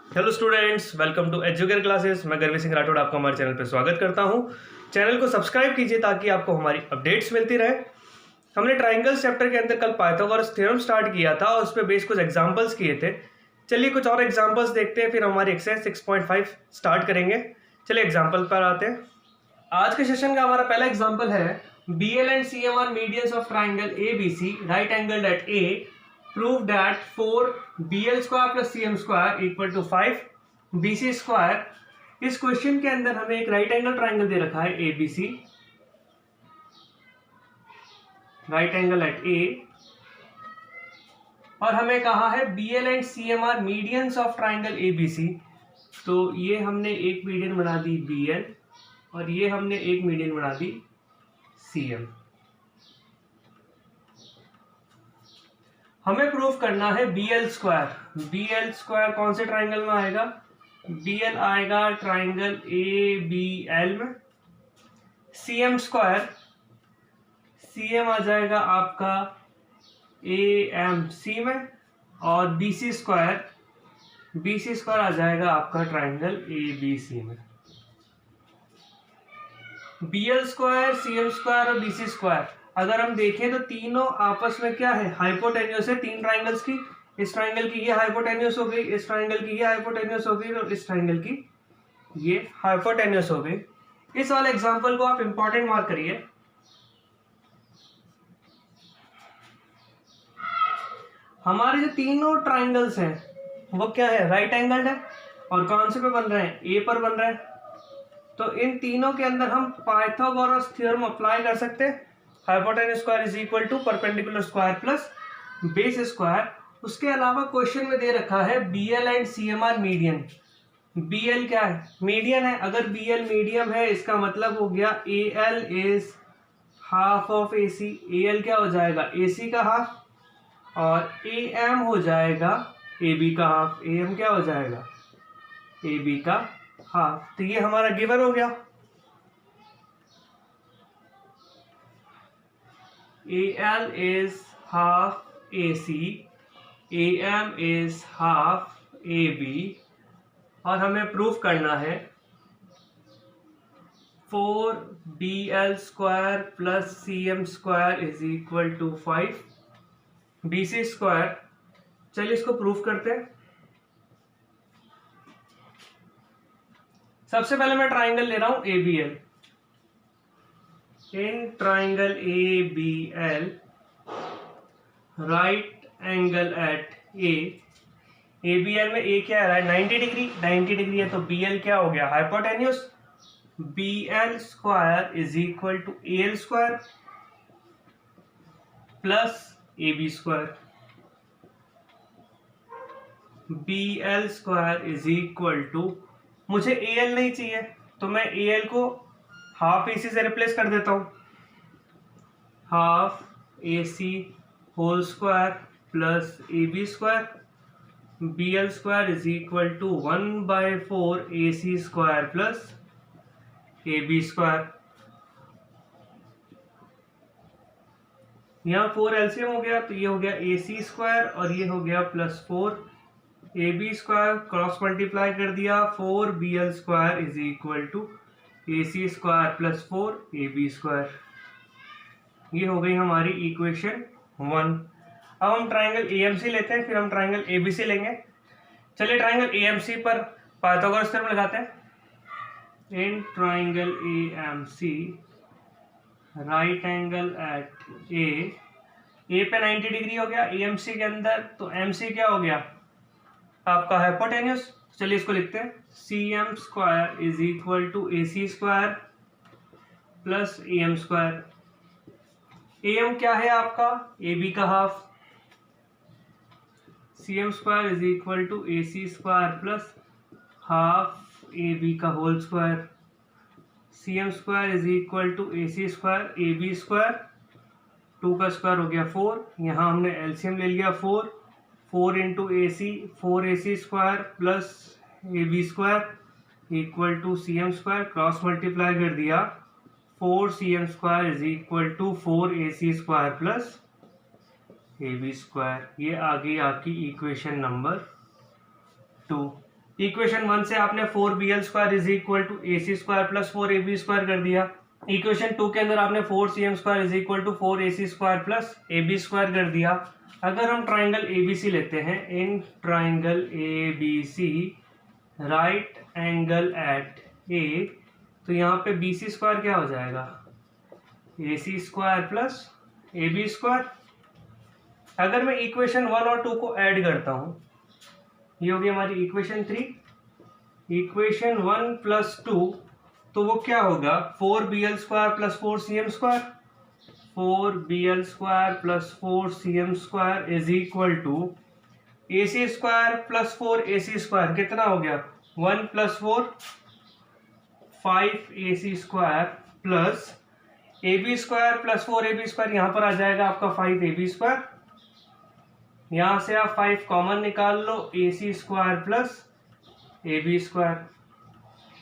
Hello students, welcome to Educare classes. मैं गर्वी सिंह राठौड़ आपका हमारे चैनल पर स्वागत करता हूं। चैनल को सब्सक्राइब कीजिए ताकि आपको हमारी अपडेट्स मिलती रहे। हमने ट्राइंगल्स चैप्टर के अंदर कल पाइथागोरस थ्योरम स्टार्ट किया था और उस पर बेस कुछ एग्जांपल्स किए थे। चलिए कुछ और एग्जांपल्स देखते हैं, फिर हमारी एक्सरसाइज 6.5 स्टार्ट करेंगे। चलिए एग्जाम्पल पर आते हैं। आज के सेशन का हमारा पहला एग्जाम्पल है BL and CM are medians of triangle ABC right angled at A. Prove that 4BL square plus CM square equal to 5 BC square। इस क्वेश्चन के अंदर हमें एक राइट एंगल ट्राइंगल दे रखा है ABC, right angle at A, और हमें कहा है BL and CM are medians of triangle ABC। तो ये हमने एक मीडियन बना दी BL और ये हमने एक मीडियन बना दी CM। हमें प्रूफ करना है BL स्क्वायर। BL स्क्वायर कौन से ट्राइंगल में आएगा? BL आएगा ट्राइंगल ABL में। CM स्क्वायर, CM आ जाएगा आपका AMC में, और BC स्क्वायर, BC स्क्वायर आ जाएगा आपका ट्राइंगल ABC में। BL स्क्वायर, CM स्क्वायर और BC स्क्वायर अगर हम देखें तो तीनों आपस में क्या है? हाइपोटेन्यूस है तीन ट्राइंगल्स की। इस ट्राइंगल की ये हाइपोटेन्यूस हो गई, इस ट्राइंगल की ये हाइपोटेन्यूस हो गई और इस ट्राइंगल की ये हाइपोटेन्यूस हो गई। इस वाले एग्जांपल को आप इंपॉर्टेंट मार्क करिए। हमारे जो तीनों ट्राइंगल्स हैं वो क्या है? राइट एंगल्ड है और कौन से पे बन रहे हैं? ए पर बन रहे हैं। तो इन तीनों के अंदर हम पाइथागोरस थ्योरम अप्लाई कर सकते हैं। Hypotenuse square is equal to perpendicular square plus base square. उसके अलावा क्वेश्चन में दे रखा है BL and CM are median. BL क्या है? मीडियन है। अगर BL मीडियम है इसका मतलब हो गया AL is half of AC। AL क्या हो जाएगा? AC का हाफ, और AM हो जाएगा AB का हाफ। AM क्या हो जाएगा? AB का हाफ। तो ये हमारा गिवन हो गया। AL is half AC, AM is half AB, और हमें प्रूफ करना है 4BL square plus CM square is equal to 5 BC square. चलिए इसको प्रूफ करते हैं। सबसे पहले मैं ट्राइंगल ले रहा हूं ABL। In triangle ABL right angle at A। ABL में A क्या है? 90 डिग्री। 90 डिग्री है तो BL क्या हो गया? Hypotenuse. BL square is equal to AL square plus AB square. BL square is equal to, मुझे AL नहीं चाहिए तो मैं AL को हाफ AC से रिप्लेस कर देता हूं। Half AC whole square plus AB square. BL square is equal to 1/4 AC square plus AB square. यहाँ 4 LCM हो गया तो ये हो गया AC स्क्वायर और ये हो गया plus 4 AB square. Cross multiply कर दिया। 4BL square is equal to AC square plus 4 AB square. ये हो गई हमारी इक्वेशन 1। अब हम ट्राइंगल AMC लेते हैं, फिर हम ट्राइंगल ABC लेंगे। चलिए ट्राइंगल AMC पर पाइथागोरस थ्योरम लगाते हैं। In triangle AMC right angle at A पे 90 डिग्री हो गया AMC के अंदर, तो MC क्या हो गया? आपका हाइपोटेन्यूस। चलिए इसको लिखते हैं। CM square is equal to AC square plus AM square. AM क्या है आपका? AB का half. CM square is equal to AC square plus half AB का whole square. CM square is equal to AC square AB square. 2 का square हो गया 4। यहाँ हमने LCM ले लिया 4। 4 into AC, 4AC square plus AB square equal to CM square. Cross multiply कर दिया। 4CM square is equal to 4AC square plus AB square. ये आ गई आपकी इक्वेशन नंबर 2। इक्वेशन 1 से आपने 4bl² is equal to ac² plus 4ab² कर दिया। इक्वेशन 2 के अंदर आपने 4cm² is equal to 4ac² plus ab² कर दिया। अगर हम ट्राइंगल ABC लेते हैं, in triangle ABC right angle at A, तो यहाँ पे BC² क्या हो जाएगा, AC² प्लस AB²। अगर मैं इक्वेशन 1 और 2 को ऐड करता हूं, ये होगी हमारी इक्वेशन 3, इक्वेशन 1 प्लस 2, तो वो क्या होगा 4bl² plus 4cm², 4bl² plus 4cm² is equal to AC² plus 4ac², कितना हो गया 1 plus 4 5ac² plus ab² plus 4ab², यहां पर आ जाएगा आपका 5ab²। यहां से आप 5 कॉमन निकाल लो, ac² plus ab²।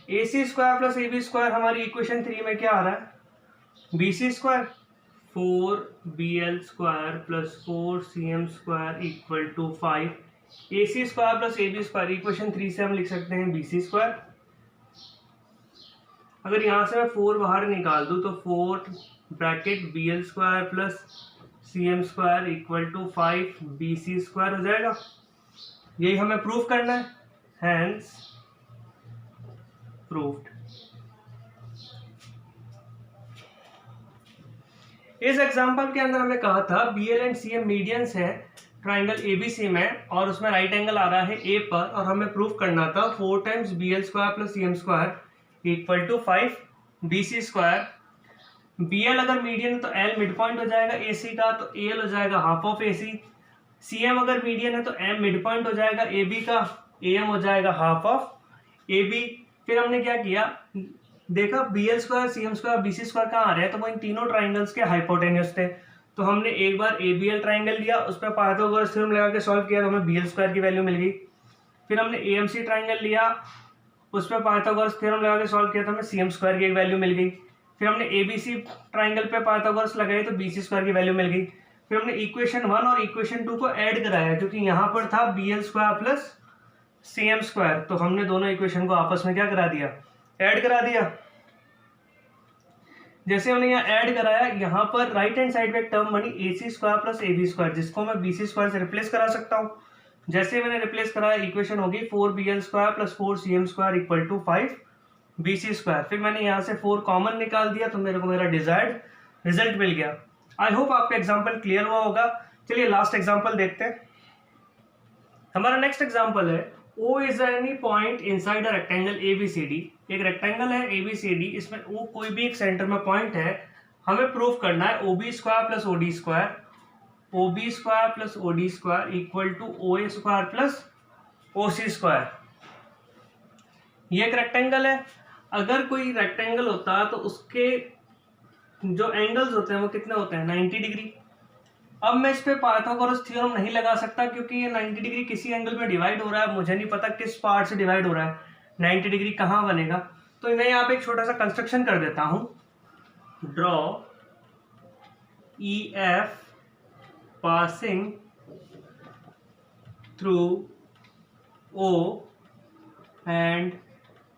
ac² plus ab² हमारी इक्वेशन 3 में क्या आ रहा है, bc²। 4bl² plus 4cm² equal to 5 ac² plus ab²। Equation 3 से हम लिख सकते हैं bc²। अगर यहां से मैं 4 बाहर निकाल दूं तो 4 bracket bl² plus cm² equal to 5 bc² हो जाएगा। यही हमें प्रूफ करना है, हैंस प्रूव्ड। इस एग्जांपल के अंदर हमने कहा था BL एंड CM मीडियंस है ट्राइंगल ABC में, और उसमें राइट एंगल आ रहा है A पर, और हमें प्रूफ करना था 4 times BL² plus CM² equal to 5 BC²। BL अगर मीडियन है तो L मिड पॉइंट हो जाएगा AC का, तो AL हो जाएगा हाफ ऑफ AC। CM अगर मीडियन है तो M मिड पॉइंट हो जाएगा AB का, AM हो जाएगा हाफ ऑफ AB। फिर हमने क्या किया, देखा BL² CM² BC² कहाँ आ रहे हैं, तो वो इन तीनों ट्राइंगल्स के हाइपोटेन्यूज थे। तो हमने एक बार ABL ट्राइंगल लिया, उस पर पाइथागोरस थ्योरम लगा के सॉल्व किया, तो हमें BL² की वैल्यू मिल गई। फिर हमने AMC ट्राइंगल लिया, उस पर पाइथागोरस थ्योरम लगा के सॉल्व किया, तो हमें CM² की एक वैल्यू मिल गई। फिर हमने ABC ट्राइंगल पे पाइथागोरस लगाई, तो BC² की वैल्यू मिल गई। फिर हमने इक्वेशन 1 और इक्वेशन 2 को ऐड कराया, क्योंकि यहाँ पर था BL² प्लस CM², तो हमने दोनों इक्वेशन को आपस में क्या करा दिया, ऐड करा दिया। जैसे हमने यहाँ ऐड कराया, यहाँ पर राइट हैंड साइड पे एक टर्म बनी AC² प्लस AB², जिसको मैं BC² से रिप्लेस करा सकता हूँ। जैसे मैंने रिप्लेस कराया, इक्वेशन होगी 4bl² plus 4cm² equal to 5 BC²। फिर मैंने यहाँ से 4 कॉमन निकाल दिया, तो मेरे को मेरा डिजायर्ड रिजल्ट मिल गया। आई होप आपका एग्जाम्पल क्लियर हुआ होगा। चलिए लास्ट एग्जाम्पल देखते हैं। हमारा नेक्स्ट एग्जाम्पल है O is any point inside a rectangle ABCD। एक रेक्टेंगल है ABCD, इसमें O कोई भी एक सेंटर में पॉइंट है। हमें प्रूफ करना है OB² plus OD², OB² plus OD² equal to OA² plus OC²। ये एक रेक्टेंगल है। अगर कोई रेक्टेंगल होता तो उसके जो एंगल्स होते हैं वो कितने होते हैं, 90 डिग्री। अब मैं इस पे पाइथागोरस थ्योरम नहीं लगा सकता, क्योंकि ये 90 डिग्री किसी एंगल में डिवाइड हो रहा है, मुझे नहीं पता किस पार्ट से डिवाइड हो रहा है, 90 डिग्री कहाँ बनेगा। तो मैं यहाँ पे एक छोटा सा कंस्ट्रक्शन कर देता हूं, draw EF passing through O and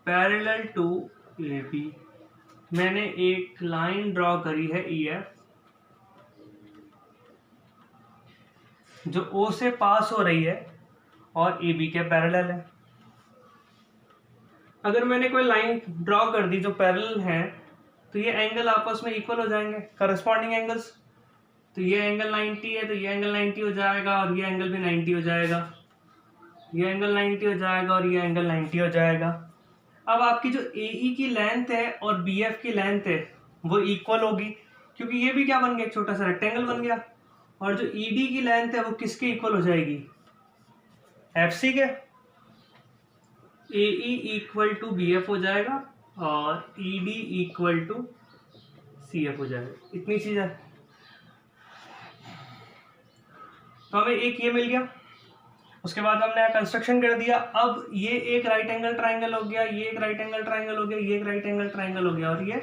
parallel to AB। मैंने एक लाइन ड्रॉ करी है EF, जो O से पास हो रही है और AB के पैरेलल है। अगर मैंने कोई लाइन ड्रॉ कर दी जो पैरेलल है, तो ये एंगल आपस में इक्वल हो जाएंगे, करस्पॉन्डिंग एंगल्स। तो ये एंगल 90 है, तो ये एंगल 90 हो जाएगा, और ये एंगल भी 90 हो जाएगा। ये एंगल 90 हो जाएगा और ये एंगल 90 हो जाएगा। अब आपकी जो AE की लेंथ है और BF की लेंथ है वो इक्वल होगी, क्योंकि ये भी क्या बन गया, एक छोटा सा रेक्टेंगल बन गया। और जो ED की लेंथ है वो किसके इक्वल हो जाएगी, FC के। AE इक्वल टू BF हो जाएगा और ED इक्वल टू CF हो जाएगा। इतनी चीज है। तो हमें एक ये मिल गया, उसके बाद हमने कंस्ट्रक्शन कर दिया। अब ये एक राइट एंगल ट्राइंगल हो गया, ये एक राइट एंगल ट्राइंगल हो गया, ये एक राइट एंगल ट्राइंगल हो गया, और ये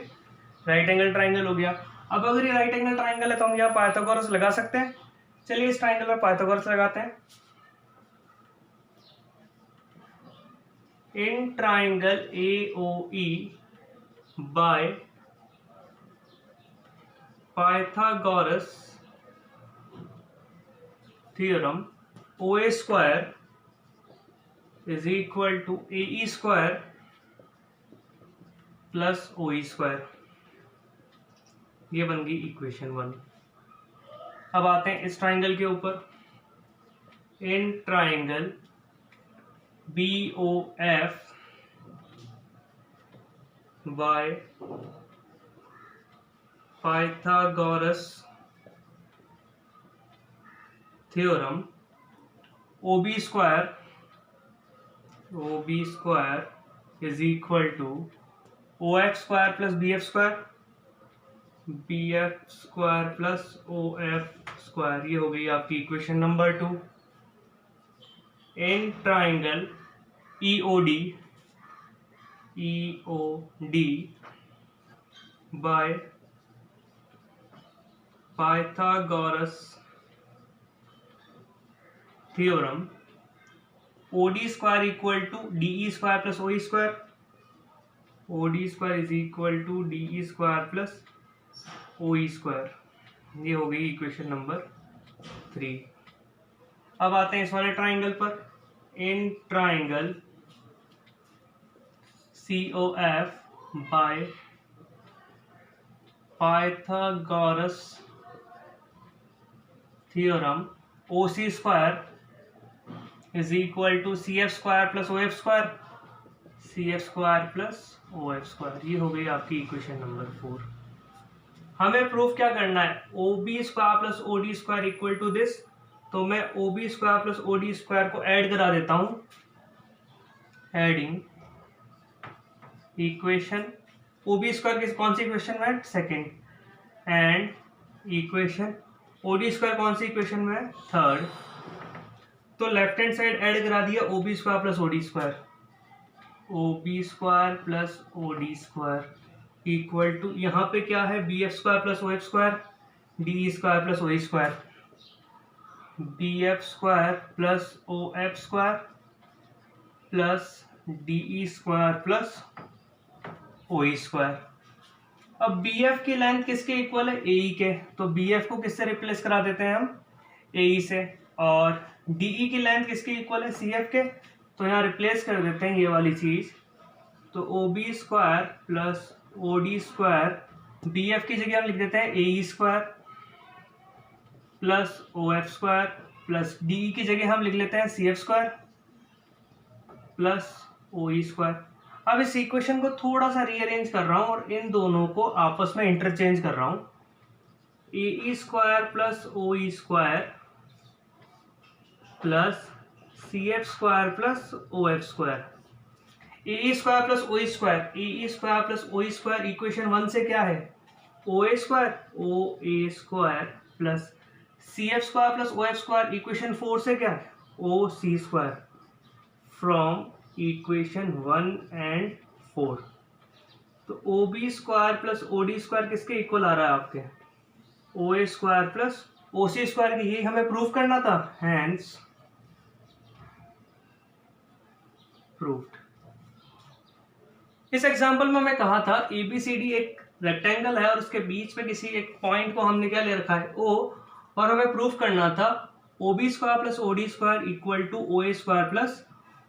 राइट एंगल ट्राइंगल हो गया। अब अगर ये राइट एंगल ट्राइंगल है तो हम यहाँ पाइथागोरस लगा सकते हैं। चलिए इस ट्राइंगल में पाइथागोरस लगाते हैं। In triangle AOE by Pythagoras theorem OA square is equal to AE square plus OE square. ये बन गई इक्वेशन 1। अब आते हैं इस ट्राइंगल के ऊपर। In triangle BOF by Pythagoras theorem OB square is equal to OF square plus BF square plus OF square. ये हो गई आपकी equation number 2। In triangle EOD by Pythagoras theorem OD square equal to DE square plus OE square. OD square is equal to DE square plus OE square. ये हो गई equation number 3। अब आते हैं इस वाले ट्राइंगल पर। In triangle COF by Pythagoras theorem OC square is equal to CF square plus OF square. CF square plus OF square. ये हो गई आपकी इक्वेशन नंबर 4। हमें प्रूफ क्या करना है? OB square plus OD square equal to this. तो मैं OB square plus OD square को ऐड करा देता हूं। एडिंग इक्वेशन OB स्क्वायर की कौन सी इक्वेशन में? Second. And equation OD square कौन सी इक्वेशन में? थर्ड। तो लेफ्ट हैंड साइड ऐड करा दिया OB square plus OD square. OB square plus OD square equal to यहाँ पे क्या है? BF square plus OF square, DE square plus OE square. BF square plus OF square plus DE square plus OE square. अब BF की length किसके equal है? AE के। तो BF को किससे रिप्लेस करा देते हैं हम? AE से। और DE की लेंथ किसके इक्वल है? CF के। तो यहाँ रिप्लेस कर देते हैं ये वाली चीज। तो OB square plus OD square, BF की जगह हम लिख देते हैं AE square plus OF square plus DE की जगह हम लिख लेते हैं CF square plus OE square. अब इस इक्वेशन को थोड़ा सा रीअरेंज कर रहा हूं और इन दोनों को आपस में इंटरचेंज कर रहा हूं। AE square plus OE square plus CF square plus OF square. AE square plus OE square, AE square plus OE square equation 1 से क्या है? OA square plus CF square plus OF square equation 4 से क्या है? OC square. From equation 1 and 4। तो OB square plus OD square किसके equal आ रहा है आपके? OA square plus OC square की। यही हमें प्रूफ करना था। Hence proved. इस एग्जांपल में मैं कहा था ABCD एक रेक्टेंगल है और उसके बीच में किसी एक पॉइंट को हमने क्या ले रखा है? O। और हमें प्रूफ करना था OB square plus OD square equal to OA square plus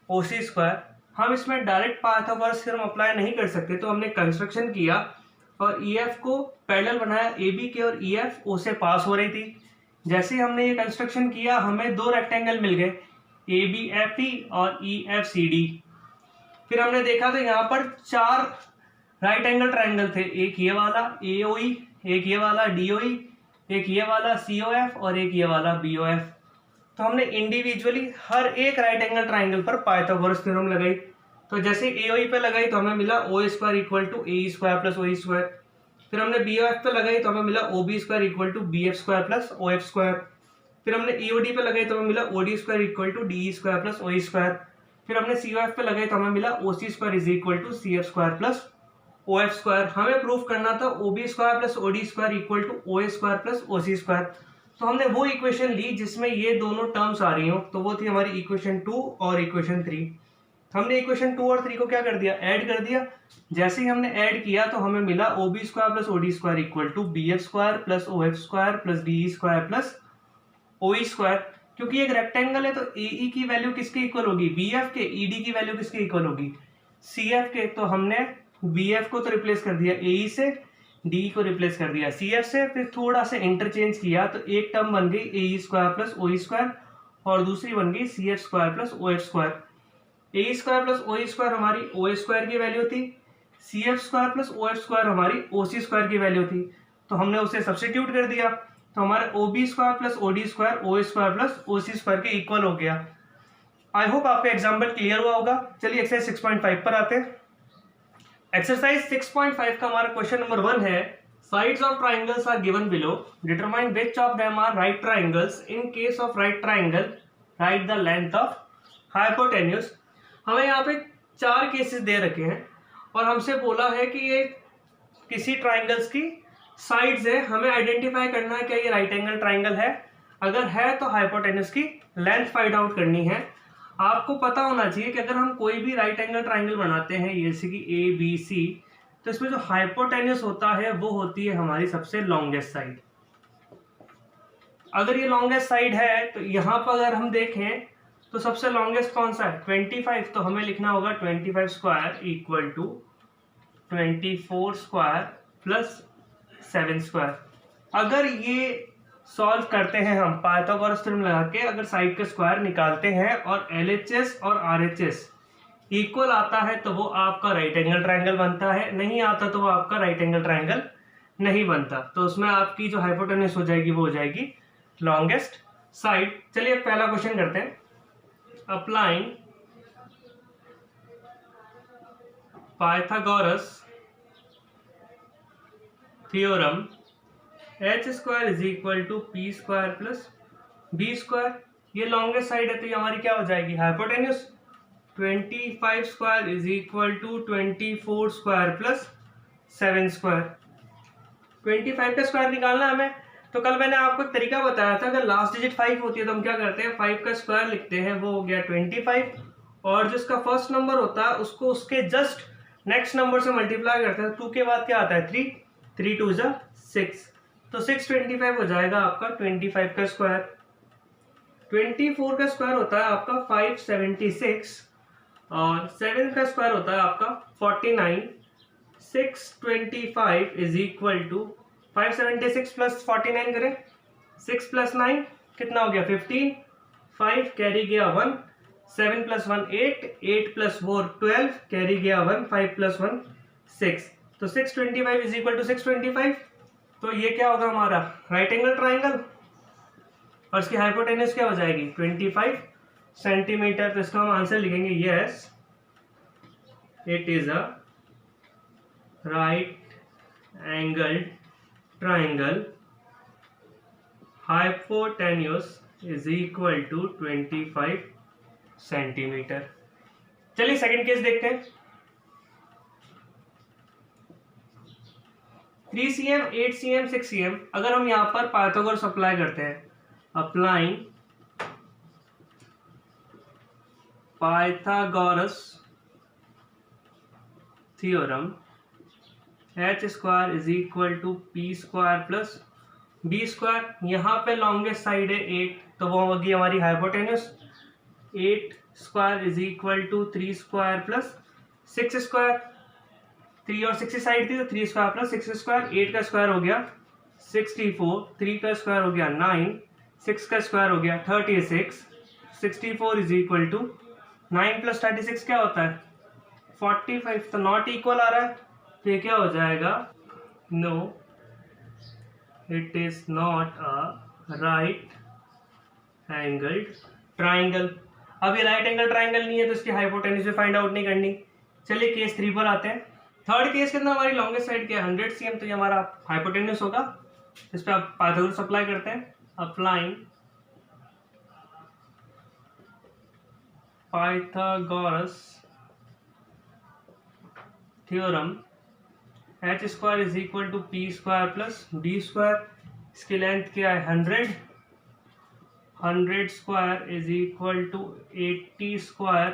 OC square. हम इसमें डायरेक्ट पाइथागोरस थ्योरम अप्लाई नहीं कर सकते, तो हमने कंस्ट्रक्शन किया और EF को पैरेलल बनाया AB के, और EF O से पास हो रही थी। जैसे ही हमने ये कंस्ट्रक्शन किया हमें दो रेक्टेंगल मिल गए, ABFE और EFCD। फिर हमने देखा तो यहाँ पर चार राइट एंगल ट्राइंगल थे, एक ये वाला AOE, एक ये वाला DOE, एक ये वाला COF और एक ये वाला BOF। तो हमने इंडिविजुअली हर एक राइट एंगल ट्राइंगल पर पाइथागोरस थ्योरम लगाई। तो जैसे AOE पे लगाई तो हमें मिला OA square equal to AE square plus OE square. फिर हमने BOF पे लगाई तो हमें मिला OB square equal to BF square plus OF square. फिर हमने EOD पे लगाई तो हमें मिला OD square equal to DE square plus OE square. फिर हमने COF पे लगाई तो हमें मिला OC square is equal to CF square plus OF square. हमें प्रूफ करना था OB square plus OD square equal to OA square plus OC square. तो हमने वो इक्वेशन ली जिसमें ये दोनों टर्म्स आ रही हो, तो वो थी हमारी इक्वेशन 2 और इक्वेशन 3। हमने इक्वेशन 2 और 3 को क्या कर दिया, ऐड कर दिया। जैसे ही हमने ऐड किया तो हमें मिला OB square plus OD square equal to BF square plus OF square plus DE square plus OE square. क्योंकि एक रेक्टेंगल है तो AE की वैल्यू किसके इक्वल होगी, BF के। ED की वैल्यू किसके इक्वल होगी, CF के। तो हमने BF को तो रिप्लेस कर दिया AE से, DE को रिप्लेस कर दिया CF से, फिर थोड़ा सा इंटरचेंज किया तो एक टर्म बन गई AE square plus OE square और दूसरी बन गई CF square plus OF square. A square plus O square हमारी ओ स्क्वायर की वैल्यू थी, C F square plus O F square हमारी ओ सी स्क्वायर की वैल्यू थी। तो हमने उसे सब्स्टिट्यूट कर दिया तो हमारे O B square plus O D square O square plus O C square के इक्वल हो गया। आई होप आपका एग्जाम्पल क्लियर हुआ होगा। चलिए एक्सरसाइज 6.5 पर आते हैं। एक्सरसाइज 6.5 का हमारा क्वेश्चन नंबर 1 है, sides of triangles are given below, determine which of them are right triangles, in case of right triangle write the length of hypotenuse. हमें यहाँ पे 4 केसेस दे रखे हैं और हमसे बोला है कि ये किसी ट्राइंगल्स की साइड्स है, हमें आइडेंटिफाई करना है क्या ये राइट एंगल ट्राइंगल है, अगर है तो हाइपोटेन्यूज की लेंथ फाइंड आउट करनी है। आपको पता होना चाहिए कि अगर हम कोई भी राइट एंगल ट्राइंगल बनाते हैं जैसे कि ABC, तो इसमें जो हाइपोटेन्यूज होता है वो होती है हमारी सबसे लॉन्गेस्ट साइड। अगर ये लॉन्गेस्ट साइड है तो यहाँ पर अगर हम देखें तो सबसे लॉन्गेस्ट कौन सा है, 25। तो हमें लिखना होगा 25 square equal to 24 square plus 7 square. अगर ये सॉल्व करते हैं हम पाइथागोरस थ्योरम लगा के, अगर साइड का स्क्वायर निकालते हैं और LHS और RHS इक्वल आता है तो वो आपका राइट एंगल ट्राइंगल बनता है, नहीं आता तो वो आपका राइट एंगल ट्राइंगल नहीं बनता। तो उसमें आपकी जो हाइपोटेन्यूज हो जाएगी वो हो जाएगी लॉन्गेस्ट साइड। चलिए पहला क्वेश्चन करते हैं। Applying Pythagoras theorem, h square is equal to p square plus b square। ये लॉन्गेस्ट साइड है तो ये हमारी क्या हो जाएगी, hypotenuse. 25 square is equal to 24 square plus 7 square. 25 का स्क्वायर निकालना है हमें। तो कल मैंने आपको एक तरीका बताया था, अगर लास्ट डिजिट 5 होती है तो हम क्या करते हैं, 5 का स्क्वायर लिखते हैं, वो हो गया 25, और जिसका फर्स्ट नंबर होता है उसको उसके जस्ट नेक्स्ट नंबर से मल्टीप्लाई करते हैं। 2 के बाद क्या आता है 3, 3 2 जा 6, तो 625 हो जाएगा आपका 25 का स्क्वायर। 24 का स्क्वायर होता है आपका 576 और 7 का स्क्वायर होता है आपका 49। 625 इज इक्वल टू 576 प्लस 49 करें, 6 प्लस 9 कितना हो गया 15, 5 कैरी गया 1, 7 प्लस 1 8, 8 प्लस 4 12, कैरी गया 1, 5 प्लस 1 6। तो 625 इज इक्वल टू 625। तो ये क्या होगा हमारा राइट एंगल ट्राइंगल और इसकी हाइपोटेन्यूज क्या हो जाएगी 25 सेंटीमीटर। तो इसका हम आंसर लिखेंगे yes it is a right angle triangle, hypotenuse is equal to 25 centimetre. चलिए सेकंड केस देखते हैं। 3 cm, 8 cm, 6 cm। अगर हम यहाँ पर पाइथागोरस अप्लाई करते हैं, applying Pythagoras theorem, h square is equal to p square plus b square. यहाँ पे लॉन्गेस्ट साइड है 8, तो वो होगी हमारी hypotenuse. 8 square is equal to 3 square plus 6 square. 3 और 6 साइड थी तो 3 स्क्वायर प्लस 6 स्क्वायर। 8 का स्क्वायर हो गया 64, 3 का स्क्वायर हो गया 9, 6 का स्क्वायर हो गया 36। 64 इज इक्वल टू 9 प्लस 36 क्या होता है 45। तो नॉट इक्वल आ रहा है तो ये क्या हो जाएगा, no it is not a right angle triangle. अब ये राइट एंगल ट्राइंगल नहीं है तो इसकी हाइपोटेन्यूज भी फाइंड आउट नहीं करनी। चलिए केस 3 पर आते हैं। थर्ड केस के अंदर हमारी लॉन्गेस्ट साइड क्या है 100 cm, तो ये हमारा हाइपोटेन्यूज होगा। इस पर आप पाइथागोरस अप्लाई करते हैं। Applying Pythagoras theorem, h square is equal to p square plus b square. इसकी लेंथ क्या है 100, 100 square is equal to 80 square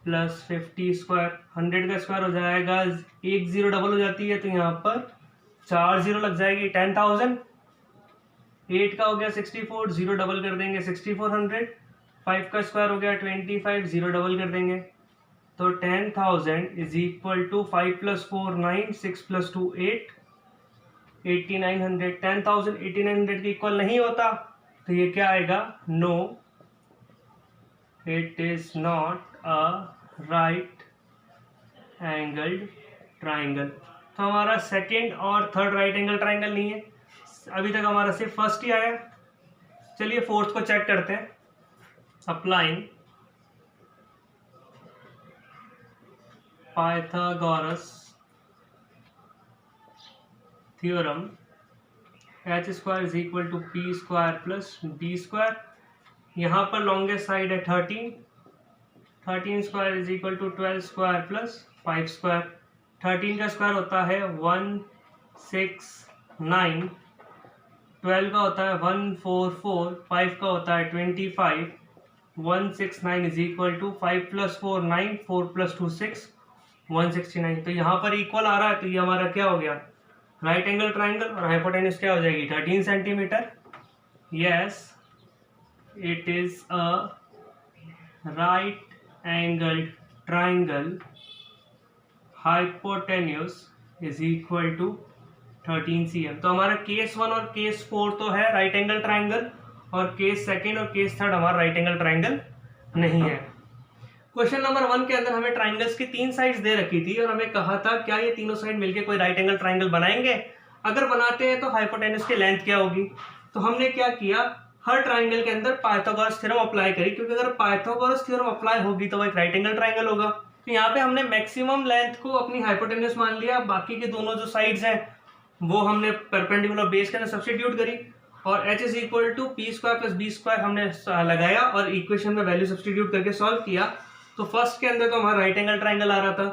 plus 50 square, 100 का स्क्वायर हो जाएगा, एक जीरो डबल हो जाती है तो यहाँ पर 4 जीरो लग जाएगी, 10,000। 8 का हो गया 64, जीरो डबल कर देंगे 6400। 5 का स्क्वायर हो गया 25, जीरो डबल कर देंगे तो 10,000 इज इक्वल टू 5 + 4 9, 6 + 2 8, 8900। 10,000 8900 के इक्वल नहीं होता तो ये क्या आएगा, no it is not a right angled triangle. तो हमारा सेकेंड और थर्ड राइट एंगल ट्राइंगल नहीं है, अभी तक हमारा सिर्फ फर्स्ट ही आया। चलिए फोर्थ को चेक करते हैं। Applying Pythagoras theorem, h square is equal to p square plus b square. यहाँ पर लॉन्गेस्ट साइड है 13, 13 square is equal to 12 square plus 5 square. 13 का स्क्वायर होता है 169, 12 का होता है 144, 5 का होता है 25। 169 इज इक्वल टू 5 + 4 9, 4 + 2 6, 169। तो यहाँ पर इक्वल आ रहा है तो ये हमारा क्या हो गया, राइट एंगल ट्राइंगल। और हाइपोटेन्यूज क्या हो जाएगी, 13 centimetre. Yes it is a right angle triangle, hypotenuse is equal to 13 cm। तो हमारा केस 1 और केस 4 तो है राइट एंगल ट्राइंगल, और केस सेकेंड और केस थर्ड हमारा राइट एंगल ट्राइंगल नहीं है। क्वेश्चन नंबर 1 के अंदर हमें ट्राइंगल्स की 3 साइड्स दे रखी थी और हमें कहा था क्या ये तीनों साइड मिलके कोई राइट एंगल ट्राइंगल बनाएंगे, अगर बनाते हैं तो हाइपोटेन्यूज की लेंथ क्या होगी। तो हमने क्या किया, हर ट्राइंगल के अंदर पाइथागोरस थ्योरम अप्लाई करी, क्योंकि अगर पाइथागोरस थ्योरम अप्लाई होगी तो वो एक राइट एंगल ट्राइंगल होगा। तो यहाँ पे हमने मैक्सिमम लेंथ को अपनी हाइपोटेन्यूज मान लिया, बाकी के दोनों जो साइड्स हैं वो हमने परपेंडिकुलर बेस के अंदर सब्स्टिट्यूट करी, और h is equal to p square plus b square हमने लगाया और इक्वेशन में वैल्यू सब्स्टिट्यूट करके सॉल्व किया। तो फर्स्ट के अंदर तो हमारा राइट एंगल ट्राइंगल आ रहा था,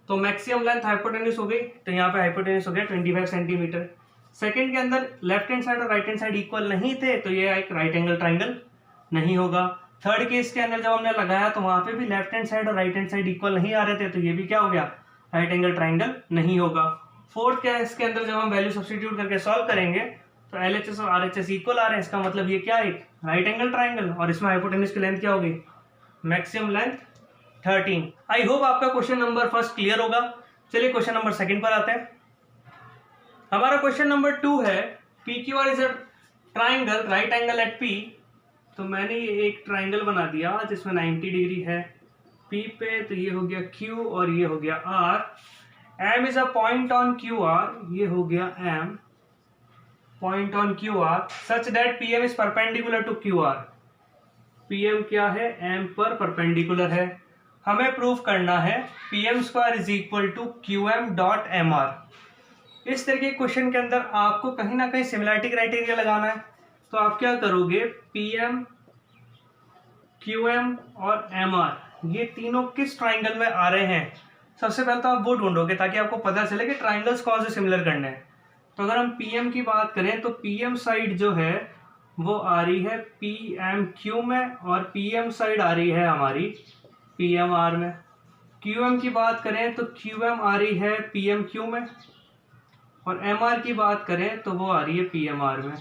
तो मैक्सिमम लेंथ हाइपोटेन्यूज हो गई, तो यहाँ पे हाइपोटेन्यूज हो गया 25 सेंटीमीटर। सेकंड के अंदर लेफ्ट हैंड साइड और राइट हैंड साइड इक्वल नहीं थे, तो ये एक राइट एंगल ट्राइंगल नहीं होगा। थर्ड केस के अंदर जब हमने लगाया तो वहां पे भी लेफ्ट हैंड साइड और राइट हैंड साइड इक्वल नहीं आ रहे थे, तो ये भी क्या हो गया, राइट एंगल ट्राइंगल नहीं होगा। फोर्थ केस के अंदर जब हम वैल्यू सब्स्टिट्यूट करके सॉल्व करेंगे तो LHS और RHS इक्वल आ रहे हैं, इसका मतलब ये क्या एक राइट एंगल ट्राइंगल, और इसमें हाइपोटेन्यूज की लेंथ क्या होगी, मैक्सिमम लेंथ 13। आई होप आपका क्वेश्चन नंबर फर्स्ट क्लियर होगा। चलिए क्वेश्चन नंबर सेकंड पर आते हैं। हमारा क्वेश्चन नंबर 2 है PQR is a triangle right angle at P। तो मैंने ये एक ट्राइंगल बना दिया जिसमें 90 डिग्री है P पे, तो ये हो गया Q और ये हो गया R। M is a point on QR, ये हो गया M point on QR such that PM is perpendicular to QR। PM क्या है, M पर परपेंडिकुलर है। हमें प्रूफ करना है PM square is equal to QM dot MR। इस तरह के क्वेश्चन के अंदर आपको कहीं ना कहीं सिमिलरिटी क्राइटेरिया लगाना है, तो आप क्या करोगे, PM QM और MR ये तीनों किस ट्राइंगल में आ रहे हैं, सबसे पहले तो आप वो ढूंढोगे ताकि आपको पता चले कि ट्राइंगल्स कौन से सिमिलर करने हैं। तो अगर हम PM की बात करें तो PM साइड जो है वो आ रही है PMQ में, और PM साइड आ रही है हमारी PMR में। QM की बात करें तो QM आ रही है PMQ में, और MR की बात करें तो वो आ रही है PMR में।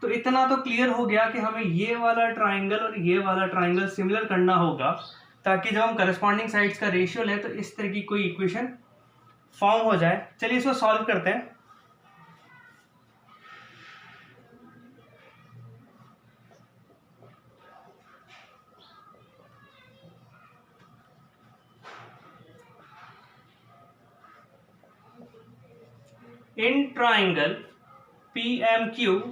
तो इतना तो क्लियर हो गया कि हमें ये वाला ट्राइंगल और ये वाला ट्राइंगल सिमिलर करना होगा, ताकि जब हम करस्पॉन्डिंग साइड्स का रेशियो लें तो इस तरह की कोई इक्वेशन फॉर्म हो जाए। चलिए इसको सॉल्व करते हैं। In triangle PMQ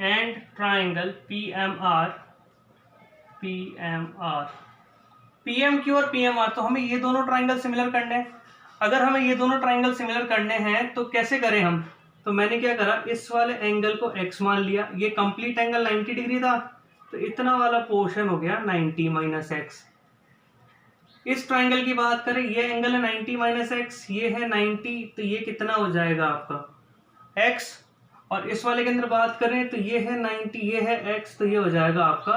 and triangle PMR, PMQ और PMR, तो हमें ये दोनों ट्राइंगल सिमिलर करने हैं। अगर हमें ये दोनों ट्राइंगल सिमिलर करने हैं तो कैसे करें हम, तो मैंने क्या करा, इस वाले एंगल को x मान लिया, ये कंप्लीट एंगल 90 डिग्री था, तो इतना वाला पोर्शन हो गया 90 माइनस एक्स। इस ट्राइंगल की बात करें, ये एंगल है 90 माइनस एक्स, ये है 90, तो ये कितना हो जाएगा आपका x। और इस वाले के अंदर बात करें तो ये है 90, ये है x, तो ये हो जाएगा आपका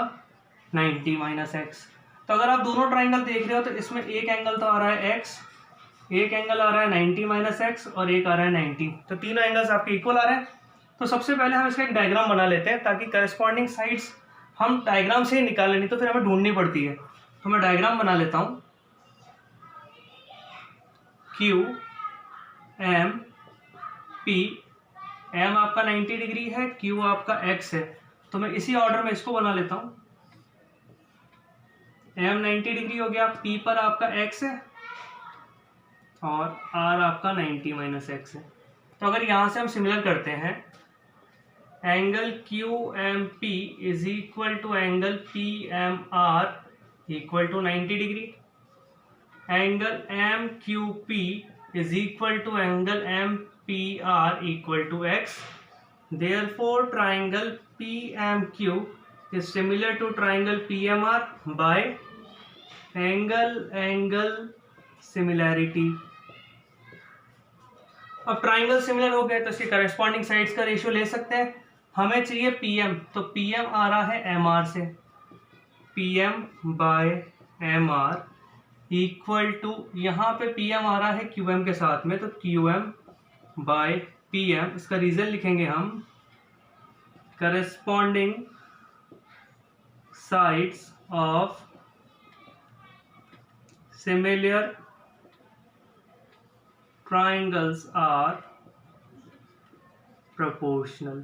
90 माइनस एक्स। तो अगर आप दोनों ट्राइंगल देख रहे हो तो इसमें एक एंगल तो आ रहा है x, एक एंगल आ रहा है 90 माइनस एक्स और एक आ रहा है 90, तो तीनों एंगल्स आपके इक्वल आ रहे हैं। तो सबसे पहले हम इसका एक डायग्राम बना लेते हैं ताकि करस्पॉन्डिंग साइड्स हम डायग्राम से ही निकालें, नहीं तो फिर हमें ढूंढनी पड़ती है। तो मैं डायग्राम बना लेता हूँ। क्यू एम पी, एम आपका 90 डिग्री है, क्यू आपका एक्स है, तो मैं इसी ऑर्डर में इसको बना लेता हूँ। एम 90 डिग्री हो गया, पी पर आपका एक्स है और आर आपका 90 माइनस एक्स है। तो अगर यहाँ से हम सिमिलर करते हैं, angle Q M P is equal to angle P M R equal to 90 degree, angle M Q P is equal to angle M P R equal to X. Therefore triangle P M Q is similar to triangle P M R by angle similarity. अब triangle similar हो गए तो इसके corresponding sides का ratio ले सकते हैं। हमें चाहिए पीएम, तो पीएम आ रहा है एम आर से, PM by M R equal to, यहाँ पे पीएम आ रहा है क्यूएम के साथ में, तो क्यूएम बाय पीएम, इसका रीजन लिखेंगे हम, corresponding sides of similar triangles are proportional।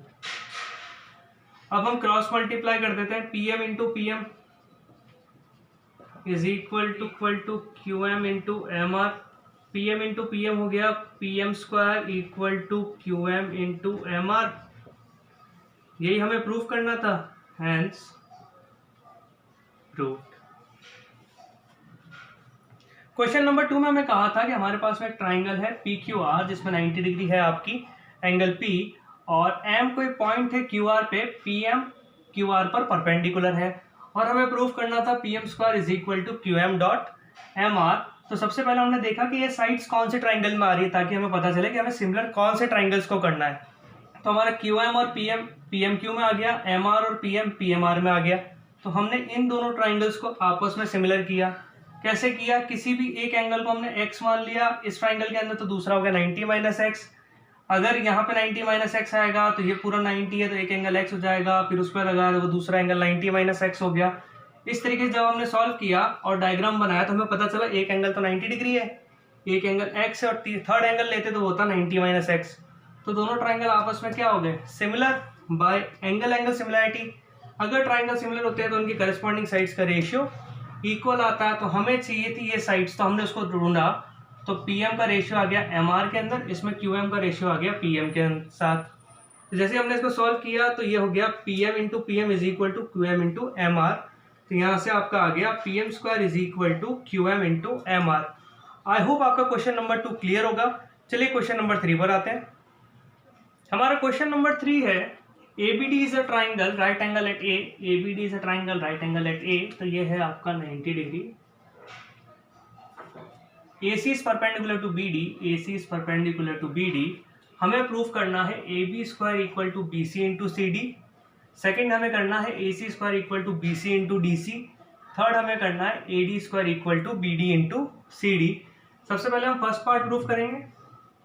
अब हम क्रॉस मल्टीप्लाई कर देते हैं, pm into P M is equal to Q M into M R. P M into P M हो गया P M square equal to Q M into M R. यही हमें prove करना था, हैंस प्रूव्ड। क्वेश्चन नंबर 2 में हमें कहा था कि हमारे पास में एक ट्राइंगल है पी क्यू आर जिसमें 90 डिग्री है आपकी एंगल P, और M कोई पॉइंट है क्यू आर पे, PM क्यू आर पर परपेंडिकुलर है, और हमें प्रूफ करना था P M square is equal to Q M dot M R. तो सबसे पहले हमने देखा कि ये साइड्स कौन से ट्राइंगल में आ रही है ताकि हमें पता चले कि हमें सिमिलर कौन से ट्राइंगल्स को करना है। तो हमारा क्यू एम और पी एम क्यू में आ गया, एम आर और पी एम आर में आ गया। तो हमने इन दोनों ट्राइंगल्स को आपस में सिमिलर किया। कैसे किया, किसी भी एक एंगल को हमने x मान लिया इस ट्राइंगल के अंदर, तो दूसरा हो गया 90 माइनस एक्स। अगर यहाँ पे 90 माइनस एक्स आएगा तो ये पूरा 90 है, तो एक एंगल x हो जाएगा, फिर उस पर लगा वो दूसरा एंगल 90 माइनस एक्स हो गया। इस तरीके से जब हमने सॉल्व किया और डायग्राम बनाया तो हमें पता चला एक एंगल तो 90 डिग्री है, एक एंगल x है, और थर्ड एंगल लेते तो वो होता 90 माइनस एक्स। तो दोनों ट्राइंगल आपस में क्या हो गए, सिमिलर बाय एंगल सिमिलैरिटी। अगर ट्राइंगल सिमिलर होते हैं तो उनकी करस्पॉन्डिंग साइड्स का रेशियो इक्वल आता है। तो हमें चाहिए थी ये साइड्स, तो हमने उसको ढूंढा, तो पीएम का रेशियो आ गया एमआर के अंदर, इसमें क्यूएम का रेशियो आ गया पीएम के साथ। तो जैसे हमने इसको सॉल्व किया तो ये हो गया PM into PM is equal to QM into M R. तो यहाँ से आपका आ गया PM square is equal to QM into M R. I hope आपका क्वेश्चन नंबर 2 क्लियर होगा। चलिए क्वेश्चन नंबर 3 पर आते हैं। हमारा क्वेश्चन नंबर 3 है ABD is a triangle right angle at A, ABD is a triangle right angle at A, तो ये है आपका 90 degree. AC is perpendicular to BD, AC is perpendicular to BD। हमें प्रूफ करना है AB square equal to BC into CD। Second हमें करना है AC square equal to BC into DC। Third हमें करना है AD square equal to BD into CD। सबसे पहले हम फर्स्ट पार्ट प्रूफ करेंगे।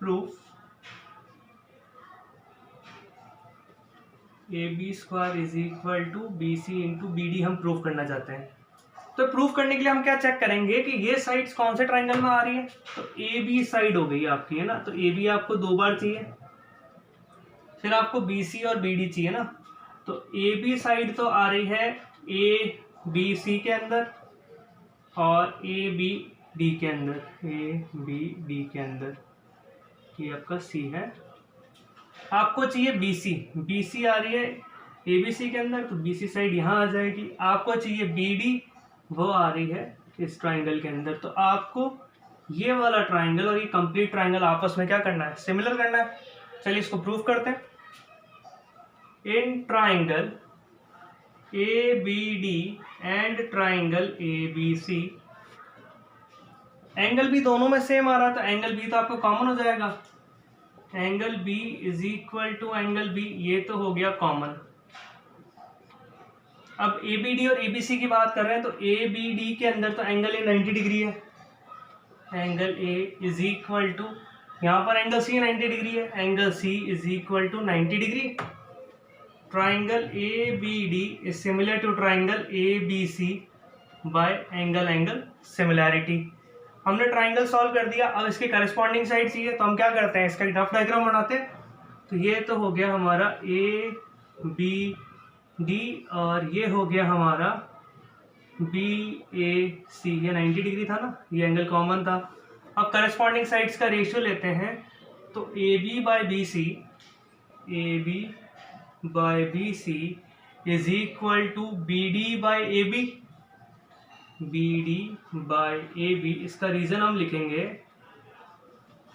Proof AB square is equal to BC into BD हम प्रूफ करना चाहते हैं। तो प्रूफ करने के लिए हम क्या चेक करेंगे कि ये साइड्स कौन से ट्राइंगल में आ रही है। तो AB साइड हो गई आपकी, है ना, तो AB आपको 2 बार चाहिए, फिर आपको BC और BD चाहिए ना। तो AB साइड तो आ रही है ABC के अंदर और ABD के अंदर, ABD के अंदर, ये आपका C है। आपको चाहिए BC आ रही है ABC के अंदर, तो BC साइड यहाँ आ जाएगी। आपको चाहिए BD, वो आ रही है इस ट्राइंगल के अंदर। तो आपको ये वाला ट्राइंगल और ये कंप्लीट ट्राइंगल आपस में क्या करना है, सिमिलर करना है। चलिए इसको प्रूफ करते हैं। In triangle ABD and triangle ABC, angle भी दोनों में सेम आ रहा है, तो एंगल B तो आपको कॉमन हो जाएगा। Angle B is equal to angle B, ये तो हो गया कॉमन। अब ए बी डी और ए बी सी की बात कर रहे हैं तो ए बी डी के अंदर तो एंगल ए 90 डिग्री है, angle A is equal to, यहाँ पर एंगल सी 90 डिग्री है, angle C is equal to 90 degree. Triangle A B D is similar to triangle A B C by angle angle similarity. हमने triangle solve कर दिया, अब इसके corresponding side चाहिए तो हम क्या करते हैं, इसका रफ डायग्राम बनाते हैं। तो ये तो हो गया हमारा ए बी डी और ये हो गया हमारा बी ए सी, ये 90 डिग्री था ना, ये एंगल कॉमन था। अब करस्पॉन्डिंग साइड्स का रेशियो लेते हैं तो A B by B C, A B by B C is equal to B D by A B, B D by A B. इसका रीजन हम लिखेंगे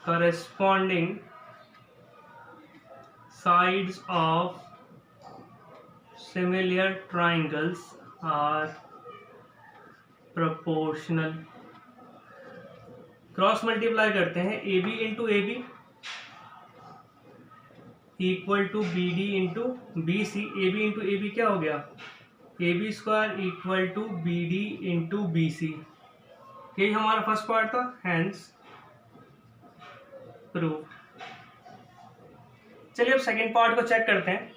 corresponding sides of similar triangles are proportional. Cross multiply करते हैं, A B into A B equal to B D into B C, A B into A B क्या हो गया, A B square equal to B D into B C. यही हमारा first part था, hence prove. चलिए अब second part को check करते हैं।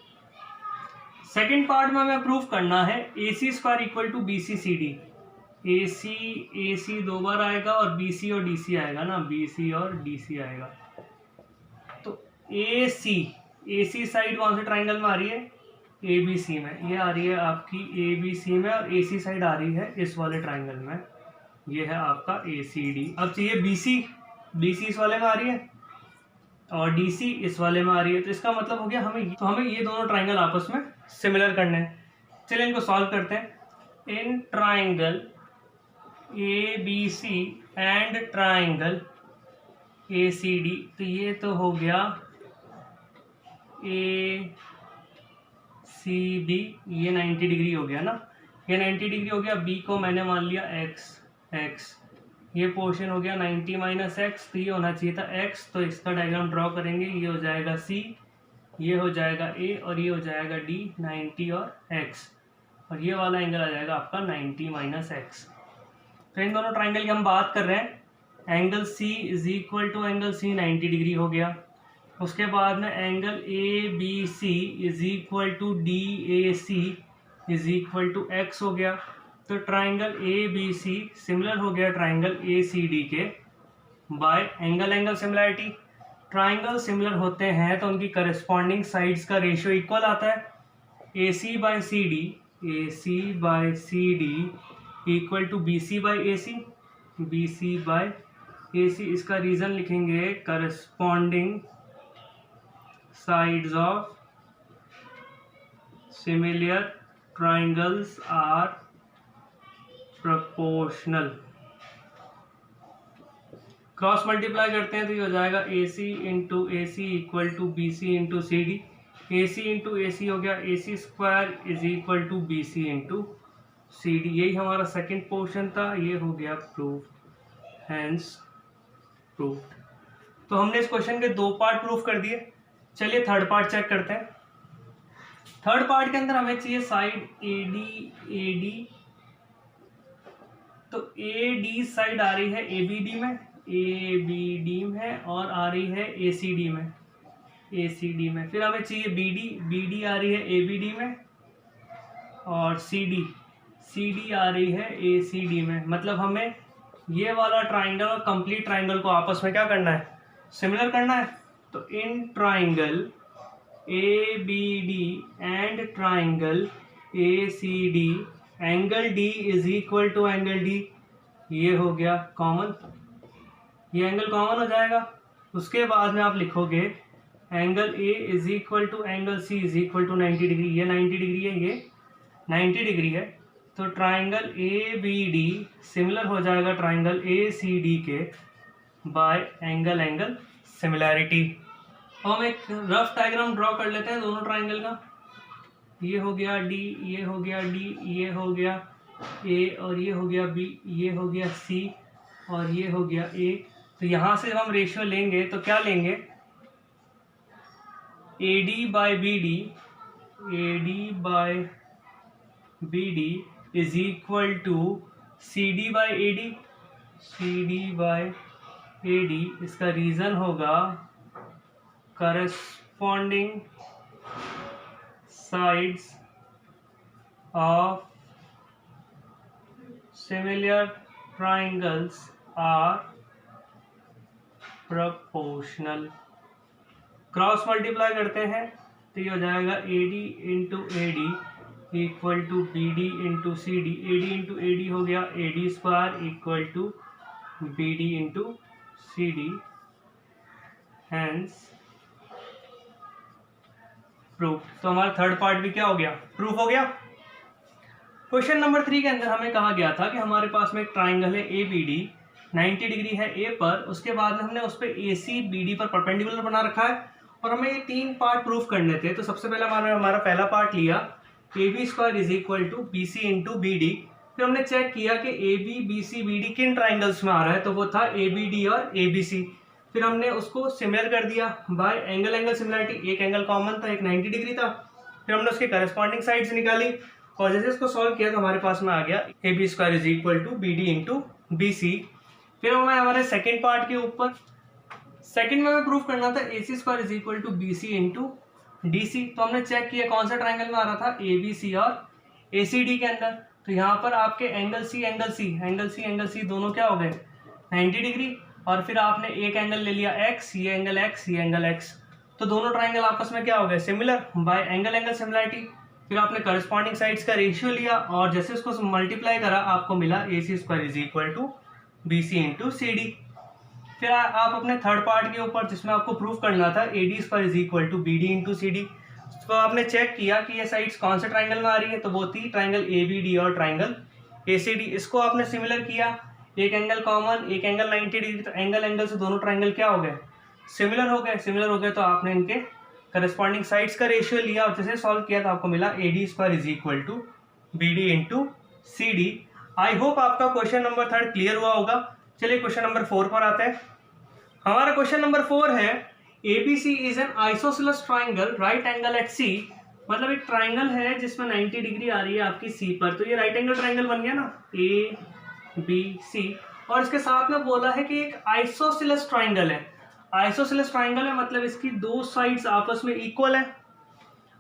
सेकेंड पार्ट में हमें प्रूव करना है A C square equal to B C C D. A C दो बार आएगा और बी सी और डी सी आएगा ना, बी सी और डी सी आएगा। तो ए सी साइड कौन से ट्राइंगल में आ रही है, ए बी सी में, ये आ रही है आपकी ए बी सी में, और ए सी साइड आ रही है इस वाले ट्राइंगल में, ये है आपका ए सी डी। अब चाहिए बी सी इस वाले में आ रही है और डी सी इस वाले में आ रही है, तो इसका मतलब हो गया हमें ये दोनों ट्राइंगल आपस में सिमिलर करने हैं। चलिए इनको सॉल्व करते हैं। In triangle A B C and triangle A C D, तो ये तो हो गया ए सी बी, ये 90 डिग्री हो गया ना, ये 90 डिग्री हो गया। बी को मैंने मान लिया एक्स, ये पोर्शन हो गया 90 माइनस एक्स, तो ये होना चाहिए था एक्स, तो इसका डायग्राम ड्रॉ करेंगे, ये हो जाएगा सी, ये हो जाएगा ए और ये हो जाएगा डी, 90 और एक्स, और ये वाला एंगल आ जाएगा आपका 90 माइनस एक्स। तो इन दोनों ट्राइंगल की हम बात कर रहे हैं, angle C is equal to angle C 90 degree हो गया। उसके बाद में angle A B C is equal to D A C is equal to X हो गया। तो triangle A B C similar हो गया ट्राइंगल ए सी डी के by angle angle similarity. Triangle similar होते हैं तो उनकी करस्पॉन्डिंग साइड्स का रेशियो इक्वल आता है। A C by C D, A C by C D equal to B C by A C, B C by A C. इसका reason लिखेंगे corresponding sides of similar triangles are proportional. Cross multiply करते हैं तो ये हो जाएगा A C into A C equal to B C into C D. A C into A C हो गया A C square is equal to B C into C D. यही हमारा सेकेंड पोर्शन था, ये हो गया प्रूफ, हैंस प्रूफ। तो हमने इस क्वेश्चन के दो पार्ट प्रूफ कर दिए। चलिए थर्ड पार्ट चेक करते हैं। थर्ड पार्ट के अंदर हमें चाहिए साइड ए डी, तो ए डी साइड आ रही है ए बी डी में, और आ रही है ए सी डी में, फिर हमें चाहिए बी डी आ रही है ए बी डी में, और सी डी आ रही है ए सी डी में। मतलब हमें ये वाला ट्राइंगल और कंप्लीट ट्राइंगल को आपस में क्या करना है, सिमिलर करना है। तो in triangle A B D and triangle A C D, angle D is equal to angle D, ये हो गया कॉमन, ये एंगल कॉमन हो जाएगा। उसके बाद में आप लिखोगे angle A is equal to angle C is equal to 90 degree, ये 90 डिग्री है, ये 90 डिग्री है। तो triangle A B D similar हो जाएगा ट्राइंगल ए सी डी के बाय एंगल एंगल सिमिलैरिटी। और हम एक रफ डायग्राम ड्रॉ कर लेते हैं दोनों ट्राइंगल का। ये हो गया डी, ये हो गया डी, ये हो गया ए, और ये हो गया बी, ये हो गया सी, और ये हो गया ए। तो यहाँ से जब हम रेशियो लेंगे तो क्या लेंगे, A D by B D, A D by B D is equal to C D by A D, C D by A D. इसका रीजन होगा corresponding sides of similar triangles are proportional. Cross multiply करते हैं तो ये हो जाएगा A D into A D equal to B D into C D. A D into A D हो गया A D square equal to B D into C D. Hence proof. तो हमारा थर्ड पार्ट भी क्या हो गया, proof हो गया। क्वेश्चन नंबर 3 के अंदर हमें कहा गया था कि हमारे पास में एक ट्राइंगल है ए बी डी, 90 डिग्री है ए पर, उसके बाद में हमने उस पर ए सी बी डी पर परपेंडिकुलर बना रखा है और हमें ये 3 पार्ट प्रूफ करने थे। तो सबसे पहले हमारा पहला पार्ट लिया A B square is equal to B C into B D. फिर हमने चेक किया कि A B B C B D किन ट्राइंगल्स में आ रहा है, तो वो था ए बी डी और ए बी सी। फिर हमने उसको सिमिलर कर दिया बाय एंगल एंगल सिमिलरिटी, एक एंगल कॉमन था, एक 90 डिग्री था। फिर हमने उसके करस्पॉन्डिंग साइड्स निकाली और जैसे इसको सॉल्व किया तो हमारे पास में आ गया A B square is equal to B D into B C. फिर हमें हमारे सेकेंड पार्ट के ऊपर सेकेंड में हमें प्रूफ करना था A C square is equal to B C into D C. तो हमने चेक किया कौन सा ट्राइंगल में आ रहा था, ए बी सी और ए सी डी के अंदर। तो यहाँ पर आपके angle C angle C angle C angle C दोनों क्या हो गए 90 डिग्री, और फिर आपने एक एंगल ले लिया एक्स, ये एंगल एक्स, ये एंगल एक्स। तो दोनों ट्राइंगल आपस में क्या हो गए, similar by angle angle similarity. फिर आपने करस्पॉन्डिंग साइड्स का रेशियो लिया और जैसे उसको मल्टीप्लाई करा आपको मिला A C square is equal to B C into C D. फिर आप अपने थर्ड पार्ट के ऊपर जिसमें आपको प्रूफ करना था A D square is equal to B D into C D, तो आपने चेक किया कि ये साइड्स कौन से ट्राइंगल में आ रही है, तो वो थी ट्राइंगल ए बी डी और ट्राइंगल ए सी डी। इसको आपने सिमिलर किया, एक एंगल कॉमन, एक एंगल 90 डिग्री, तो एंगल एंगल से दोनों ट्राइंगल क्या हो गए, सिमिलर हो गए। सिमिलर हो गए तो आपने इनके करस्पॉन्डिंग साइड्स का रेशियो लिया और जैसे सॉल्व किया तो आपको मिला A D square is equal to B D into C D. I hope आपका क्वेश्चन नंबर 3 क्लियर हुआ होगा। चलिए क्वेश्चन नंबर 4 पर आते हैं। हमारा क्वेश्चन नंबर 4 है ABC is an isosceles triangle right angle at C। मतलब एक ट्राइंगल है जिसमें 90 डिग्री आ रही है आपकी C पर, तो ये राइट एंगल ट्राइंगल बन गया ना ABC। और इसके साथ में बोला है कि एक आइसोसेलेस ट्राइंगल है। आइसोसेलेस ट्राइंगल है मतलब इसकी दो साइड्स आपस में इक्वल है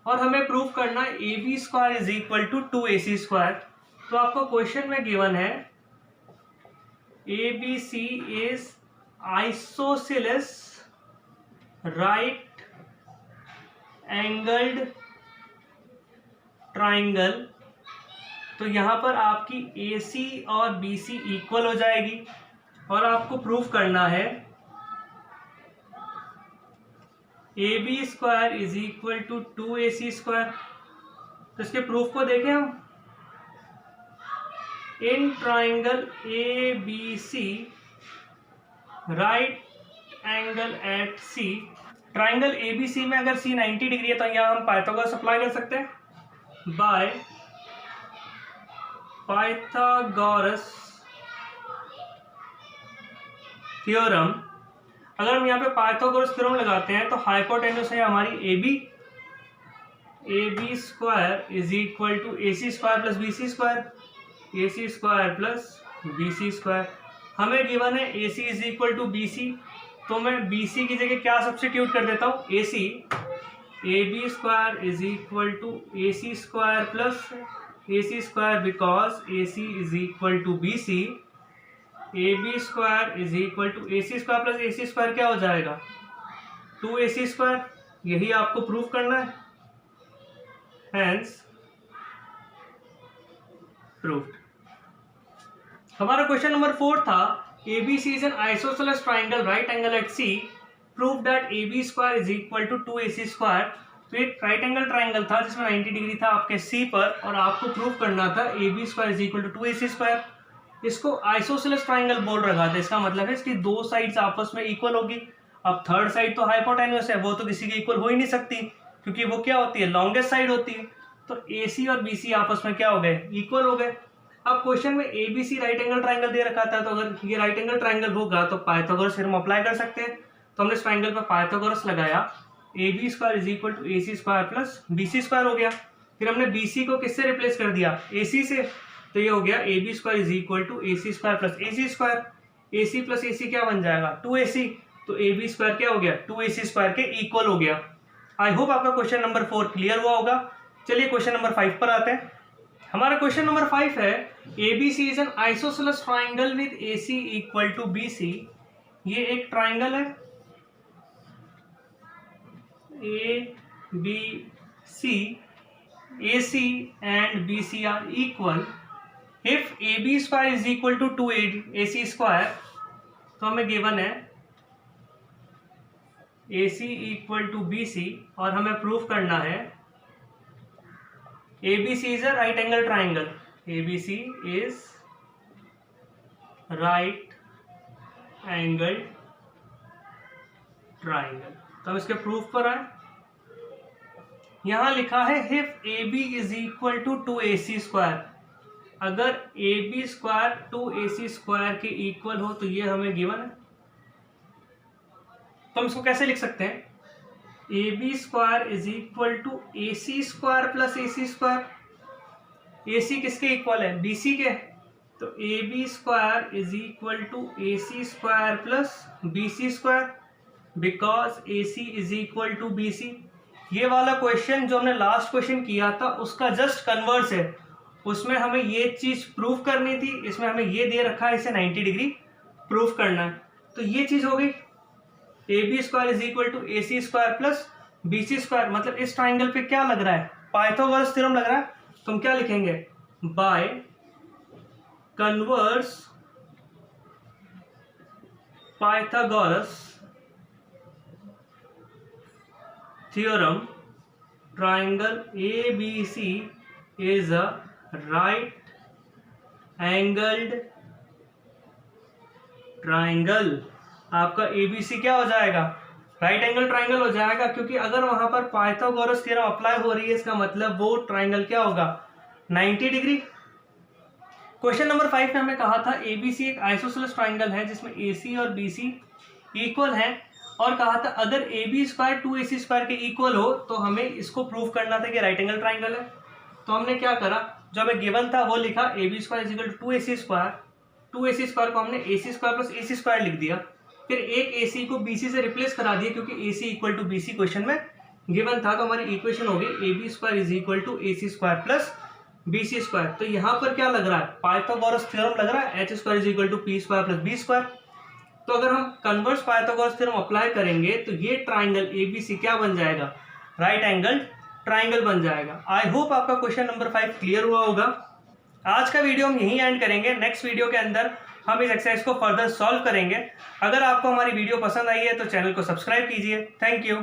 और हमें प्रूफ करना है A B square is equal to 2AC square. तो आपको क्वेश्चन में गिवन है ABC is isosceles right angled triangle. तो यहां पर आपकी AC और BC इक्वल हो जाएगी और आपको प्रूफ करना है AB square is equal to 2AC square. तो इसके प्रूफ को देखें हम, in triangle ABC right angle at C। Triangle ABC में अगर C 90 डिग्री है तो यहाँ हम पाइथागोरस अप्लाई कर सकते हैं बाय पाइथागोरस थ्योरम। अगर हम यहाँ पे पाइथागोरस थ्योरम लगाते हैं तो हाइपोटेन्यूस है हमारी AB square is equal to AC square plus BC square, AC square plus BC square. हमें गिवन है AC is equal to BC, तो मैं BC की जगह क्या सब्स्टिट्यूट कर देता हूँ AC। AB square is equal to AC square plus AC square because AC is equal to BC। AB square is equal to AC square plus AC square क्या हो जाएगा 2AC स्क्वायर। यही आपको प्रूफ करना है, हेंस प्रूव्ड। हमारा question number 4 था ABC is an isosceles triangle right angle at C, prove that AB square is equal to 2AC square। तो एक राइट एंगल ट्राइंगल था जिसमें 90 डिग्री था आपके C पर और आपको प्रूफ करना था AB square is equal to 2AC square. इसको आइसोसेलेस ट्राइंगल बोल रखा था, इसका मतलब है इसकी दो साइड्स आपस में इक्वल होगी। अब थर्ड साइड तो हाइपोटेन्यूस है, वो तो किसी की इक्वल हो ही नहीं सकती क्योंकि वो क्या होती है, लॉन्गेस्ट साइड होती है। तो AC और BC आपस में क्या हो गए, इक्वल हो गए। अब क्वेश्चन में ABC राइट एंगल ट्राइंगल दे रखा था, तो अगर ये राइट एंगल ट्राइंगल होगा तो पाइथागोरस थ्योरम अप्लाई कर सकते हैं। तो हमने इस ट्राइंगल पर पाइथागोरस लगाया, AB square is equal to AC square plus BC square हो गया। फिर हमने बी सी को किससे रिप्लेस कर दिया, ए सी से, तो ये हो गया A B square is equal to A C square plus A C square, A C plus A C क्या बन जाएगा, 2ac, तो ए बी स्क्वायर क्या हो गया 2ac स्क्वायर के इक्वल हो गया। आई होप आपका क्वेश्चन नंबर 4 क्लियर हुआ होगा। चलिए क्वेश्चन नंबर 5 पर आते हैं। हमारा क्वेश्चन नंबर 5 है ABC is an isosceles triangle with AC equal to BC। ये एक ट्राइंगल है ABC, AC and BC are equal if AB square is equal to 2AC square, तो हमें गिवन है AC इक्वल टू BC और हमें proof करना है ABC is a right angle triangle, ABC is right angled triangle। तो हम इसके प्रूफ पर आए। यहां लिखा है if AB is equal to 2AC square, अगर AB स्क्वायर 2AC स्क्वायर के इक्वल हो तो ये हमें गिवन है। तो हम इसको कैसे लिख सकते हैं, A B square is equal to A C square plus A C square. A C किसके इक्वल है, बी सी के, तो A B square is equal to A C square plus B C square, because A C is equal to B C. ये वाला question जो हमने last question किया था उसका जस्ट कन्वर्स है, उसमें हमें ये चीज प्रूफ करनी थी, इसमें हमें ये दे रखा है, इसे 90 डिग्री प्रूफ करना है। तो ये चीज हो गई A B square is equal to A C square plus B C square. मतलब इस ट्राइंगल पे क्या लग रहा है, पाइथागोरस थ्योरम लग रहा है। तो हम क्या लिखेंगे, by converse Pythagoras theorem triangle A B C is a right angled triangle. आपका एबीसी क्या हो जाएगा, राइट एंगल ट्राइंगल हो जाएगा, क्योंकि अगर वहां पर पाइथागोरस थ्योरम अप्लाई हो रही है इसका मतलब वो ट्राइंगल क्या होगा 90 डिग्री। क्वेश्चन नंबर 5 में हमें कहा था एबीसी एक आइसोसेलेस ट्राइंगल है जिसमें एसी और बीसी इक्वल है, और कहा था अगर A B square 2AC square के इक्वल हो तो हमें इसको प्रूव करना था कि राइट एंगल ट्राइंगल है। तो हमने क्या करा, जो हमें गिवन था वो लिखा A B square is equal to 2AC square, 2AC square को हमने AC square plus AC square लिख दिया, फिर एक AC को BC से रिप्लेस करा दिया क्योंकि AC equal to BC question में गिवन था। तो हमारी इक्वेशन हो गई A B square is equal to AC square plus BC square. तो यहाँ पर क्या लग रहा है, पाइथागोरस थ्योरम लग रहा है, H square is equal to P square plus B square. तो अगर हम कन्वर्स पाइथागोरस थ्योरम अप्लाई करेंगे तो ये ट्राइंगल ABC क्या बन जाएगा, राइट एंगल ट्राइंगल बन जाएगा। आई होप आपका क्वेश्चन नंबर 5 क्लियर हुआ होगा। आज का वीडियो हम यहीं एंड करेंगे, नेक्स्ट वीडियो के अंदर हम इस एक्सरसाइज को फर्दर सॉल्व करेंगे। अगर आपको हमारी वीडियो पसंद आई है तो चैनल को सब्सक्राइब कीजिए। Thank you.